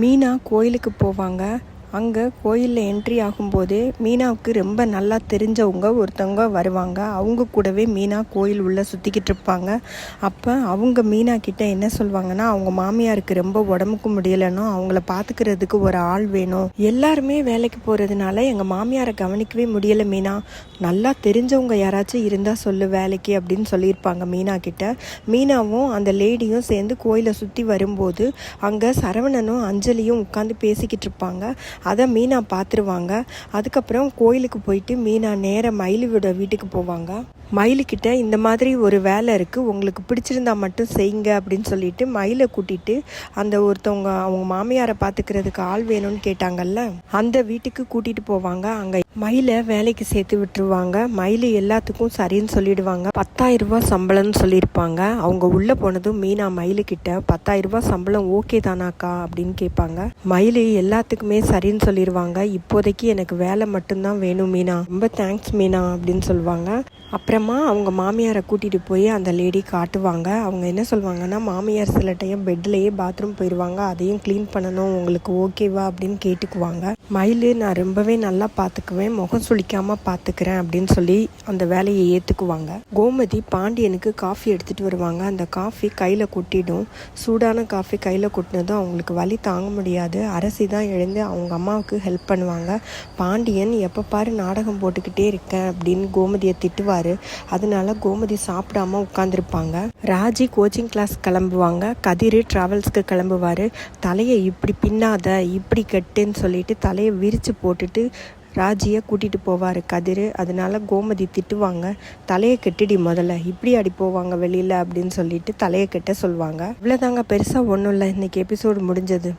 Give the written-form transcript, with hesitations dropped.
மீனா கோயிலுக்கு போவாங்க. அங்கே கோயிலில் என்ட்ரி ஆகும்போதே மீனாவுக்கு ரொம்ப நல்லா தெரிஞ்சவங்க ஒருத்தவங்க வருவாங்க. அவங்க கூடவே மீனா கோயில் உள்ளே சுற்றிக்கிட்டு இருப்பாங்க. அப்போ அவங்க மீனா கிட்டே என்ன சொல்லுவாங்கன்னா, அவங்க மாமியாருக்கு ரொம்ப உடம்புக்கு முடியலைன்னு அவங்கள பார்த்துக்கிறதுக்கு ஒரு ஆள் வேணும். எல்லாருமே வேலைக்கு போகிறதுனால எங்கள் மாமியாரை கவனிக்கவே முடியலை மீனா, நல்லா தெரிஞ்சவங்க யாராச்சும் இருந்தால் சொல்லு வேலைக்கு அப்படின்னு சொல்லியிருப்பாங்க மீனா கிட்ட. மீனாவும் அந்த லேடியும் சேர்ந்து கோயிலை சுற்றி வரும்போது அங்கே சரவணனும் அஞ்சலியும் உட்காந்து பேசிக்கிட்டு இருப்பாங்க. அதை மீனா பார்த்துருவாங்க. அதுக்கப்புறம் கோயிலுக்கு போயிட்டு மீனா நேராக மயிலுவோட வீட்டுக்கு போவாங்க. மயிலுக்கிட்ட இந்த மாதிரி ஒரு வேலை இருக்குது, உங்களுக்கு பிடிச்சிருந்தா மட்டும் செய்யுங்க அப்படின்னு சொல்லிட்டு மயிலை கூட்டிகிட்டு அந்த ஒருத்தவங்க அவங்க மாமியாரை பார்த்துக்கிறதுக்கு ஆள் வேணும்னு கேட்டாங்கல்ல, அந்த வீட்டுக்கு கூட்டிகிட்டு போவாங்க. அங்கே மயிலை வேலைக்கு சேர்த்து விட்டுருவாங்க. மயில் எல்லாத்துக்கும் சரின்னு சொல்லிடுவாங்க. 10,000 ரூபாய் சம்பளம்னு சொல்லியிருப்பாங்க. அவங்க உள்ளே போனதும் மீனா மயிலுக்கிட்ட 10,000 ரூபாய் சம்பளம் ஓகே தானாக்கா அப்படின்னு கேட்பாங்க. மயில் எல்லாத்துக்குமே சரின்னு சொல்லிடுவாங்க. இப்போதைக்கு எனக்கு வேலை மட்டும்தான் வேணும் மீனா, ரொம்ப தேங்க்ஸ் மீனா அப்படின்னு சொல்லுவாங்க. அப்புறமா அவங்க மாமியாரை கூட்டிகிட்டு போய் அந்த லேடி காட்டுவாங்க. அவங்க என்ன சொல்லுவாங்கன்னா, மாமியார் சில டைம் பெட்லேயே பாத்ரூம் போயிடுவாங்க, அதையும் க்ளீன் பண்ணணும், உங்களுக்கு ஓகேவா அப்படின்னு கேட்டுக்குவாங்க. மயில் நான் ரொம்பவே நல்லா பார்த்துக்குவேன், முகம் சுளிக்காமல் பார்த்துக்கிறேன் அப்படின்னு சொல்லி அந்த வேலையை ஏற்றுக்குவாங்க. கோமதி பாண்டியனுக்கு காஃபி எடுத்துகிட்டு வருவாங்க. அந்த காஃபி கையில் கொட்டிடும். சூடான காஃபி கையில் கொட்டினதும் அவங்களுக்கு வலி தாங்க முடியாது. அரசி தான் எழுந்து அவங்க அம்மாவுக்கு ஹெல்ப் பண்ணுவாங்க. பாண்டியன் எப்போ பாரு நாடகம் போட்டுக்கிட்டே இருக்கேன் அப்படின்னு கோமதியை திட்டுவார். அதனால கோமதி சாப்பிடாம உட்காந்துருப்பாங்க. ராஜி கோச்சிங் கிளாஸ் கிளம்புவாங்க. கதிர் டிராவல்ஸ்க்கு கிளம்புவார். தலையை இப்படி பின்னாத, இப்படி கட்டுன்னு சொல்லிட்டு தலையை விரித்து போட்டுட்டு ராஜியை கூட்டிகிட்டு போவார் கதிர். அதனால கோமதி திட்டுவாங்க, தலையை கெட்டுடி முதல்ல, இப்படி அடி போவாங்க வெளியில் அப்படின்னு சொல்லிட்டு தலையை கெட்ட சொல்லுவாங்க. இவ்வளோதாங்க, பெருசாக ஒன்றும் இல்லை. இன்றைக்கி எபிசோடு முடிஞ்சது.